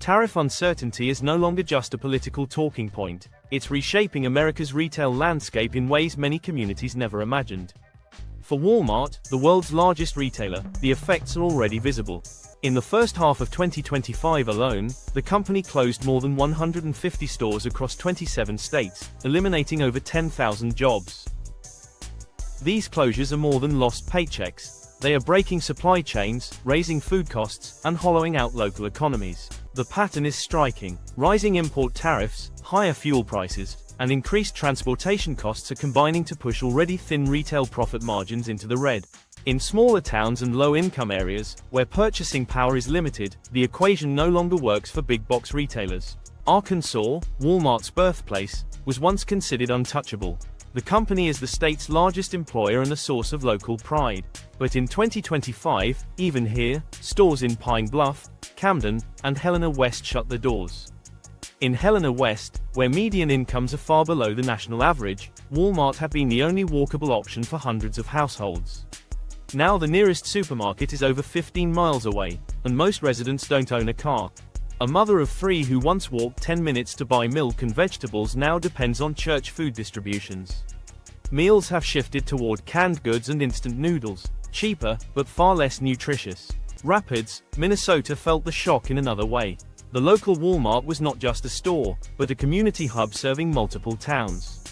Tariff uncertainty is no longer just a political talking point, it's reshaping America's retail landscape in ways many communities never imagined. For Walmart, the world's largest retailer, the effects are already visible. In the first half of 2025 alone, the company closed more than 150 stores across 27 states, eliminating over 10,000 jobs. These closures are more than lost paychecks. They are breaking supply chains, raising food costs, and hollowing out local economies. The pattern is striking. Rising import tariffs, higher fuel prices, and increased transportation costs are combining to push already thin retail profit margins into the red. In smaller towns and low-income areas, where purchasing power is limited, the equation no longer works for big-box retailers. Arkansas, Walmart's birthplace, was once considered untouchable. The company is the state's largest employer and a source of local pride. But in 2025, even here, stores in Pine Bluff, Camden, and Helena West shut their doors. In Helena West, where median incomes are far below the national average, Walmart had been the only walkable option for hundreds of households. Now the nearest supermarket is over 15 miles away, and most residents don't own a car. A mother of 3 who once walked 10 minutes to buy milk and vegetables now depends on church food distributions. Meals have shifted toward canned goods and instant noodles, cheaper, but far less nutritious. Rapids, Minnesota felt the shock in another way. The local Walmart was not just a store, but a community hub serving multiple towns.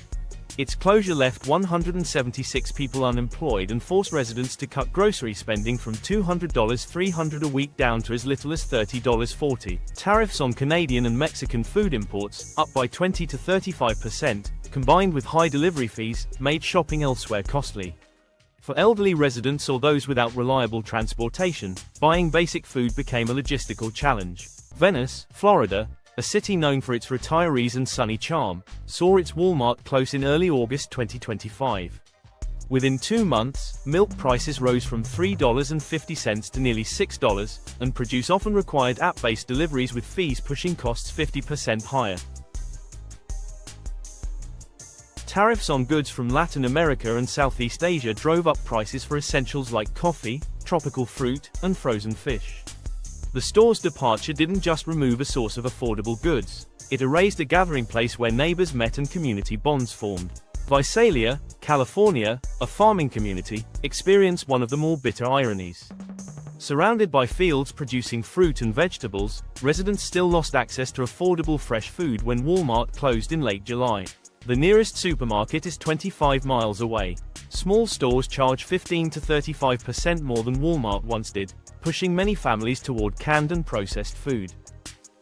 Its closure left 176 people unemployed and forced residents to cut grocery spending from $200-300 a week down to as little as $30-40. Tariffs on Canadian and Mexican food imports, up by 20 to 35%, combined with high delivery fees, made shopping elsewhere costly. For elderly residents or those without reliable transportation, buying basic food became a logistical challenge. Venice, Florida, a city known for its retirees and sunny charm, saw its Walmart close in early August 2025. Within 2 months, milk prices rose from $3.50 to nearly $6, and produce often required app-based deliveries with fees pushing costs 50% higher. Tariffs on goods from Latin America and Southeast Asia drove up prices for essentials like coffee, tropical fruit, and frozen fish. The store's departure didn't just remove a source of affordable goods, it erased a gathering place where neighbors met and community bonds formed. Visalia, California, a farming community, experienced one of the more bitter ironies. Surrounded by fields producing fruit and vegetables, residents still lost access to affordable fresh food when Walmart closed in late July. The nearest supermarket is 25 miles away. Small stores charge 15 to 35% more than Walmart once did, pushing many families toward canned and processed food.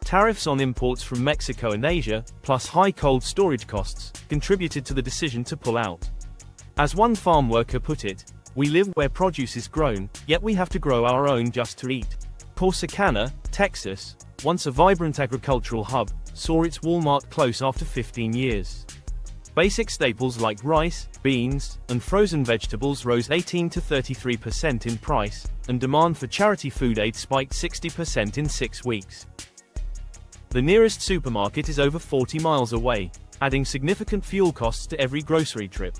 Tariffs on imports from Mexico and Asia, plus high cold storage costs, contributed to the decision to pull out. As one farm worker put it, "We live where produce is grown, yet we have to grow our own just to eat." Corsicana, Texas, once a vibrant agricultural hub, saw its Walmart close after 15 years. Basic staples like rice, beans, and frozen vegetables rose 18 to 33% in price, and demand for charity food aid spiked 60% in 6 weeks. The nearest supermarket is over 40 miles away, adding significant fuel costs to every grocery trip.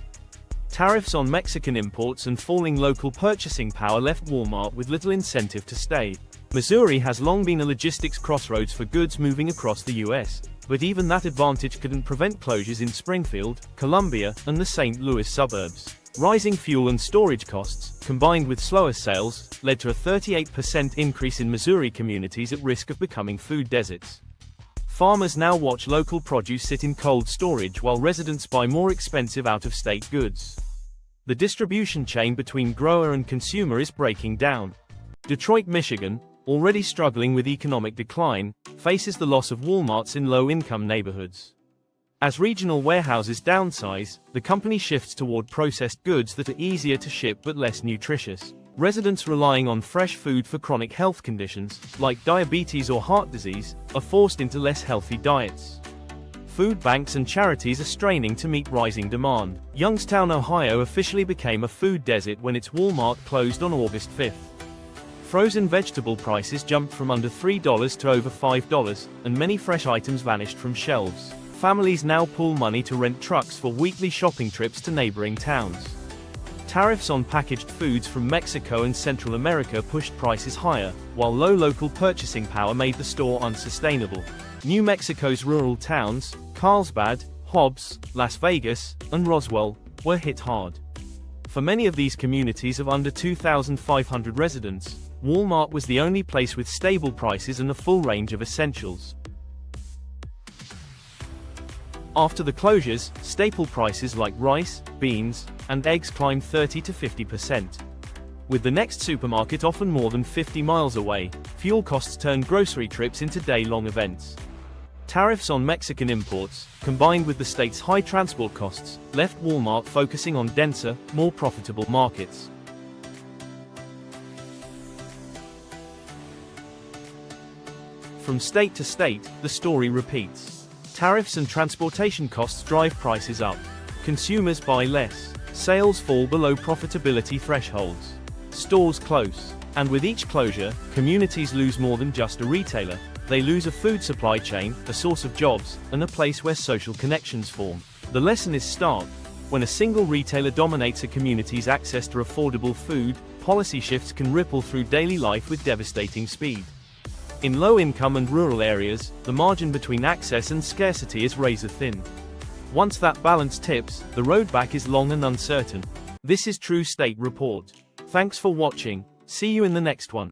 Tariffs on Mexican imports and falling local purchasing power left Walmart with little incentive to stay. Missouri has long been a logistics crossroads for goods moving across the U.S., but even that advantage couldn't prevent closures in Springfield, Columbia, and the St. Louis suburbs. Rising fuel and storage costs, combined with slower sales, led to a 38% increase in Missouri communities at risk of becoming food deserts. Farmers now watch local produce sit in cold storage while residents buy more expensive out-of-state goods. The distribution chain between grower and consumer is breaking down. Detroit, Michigan, already struggling with economic decline, faces the loss of Walmarts in low-income neighborhoods. As regional warehouses downsize, the company shifts toward processed goods that are easier to ship but less nutritious. Residents relying on fresh food for chronic health conditions, like diabetes or heart disease, are forced into less healthy diets. Food banks and charities are straining to meet rising demand. Youngstown, Ohio officially became a food desert when its Walmart closed on August 5. Frozen vegetable prices jumped from under $3 to over $5, and many fresh items vanished from shelves. Families now pool money to rent trucks for weekly shopping trips to neighboring towns. Tariffs on packaged foods from Mexico and Central America pushed prices higher, while low local purchasing power made the store unsustainable. New Mexico's rural towns, Carlsbad, Hobbs, Las Vegas, and Roswell, were hit hard. For many of these communities of under 2,500 residents, Walmart was the only place with stable prices and a full range of essentials. After the closures, staple prices like rice, beans, and eggs climbed 30 to 50%. With the next supermarket often more than 50 miles away, fuel costs turned grocery trips into day-long events. Tariffs on Mexican imports, combined with the state's high transport costs, left Walmart focusing on denser, more profitable markets. From state to state, the story repeats. Tariffs and transportation costs drive prices up. Consumers buy less. Sales fall below profitability thresholds. Stores close. And with each closure, communities lose more than just a retailer. They lose a food supply chain, a source of jobs, and a place where social connections form. The lesson is stark. When a single retailer dominates a community's access to affordable food, policy shifts can ripple through daily life with devastating speed. In low-income and rural areas, the margin between access and scarcity is razor-thin. Once that balance tips, the road back is long and uncertain. This is True State Report. Thanks for watching. See you in the next one.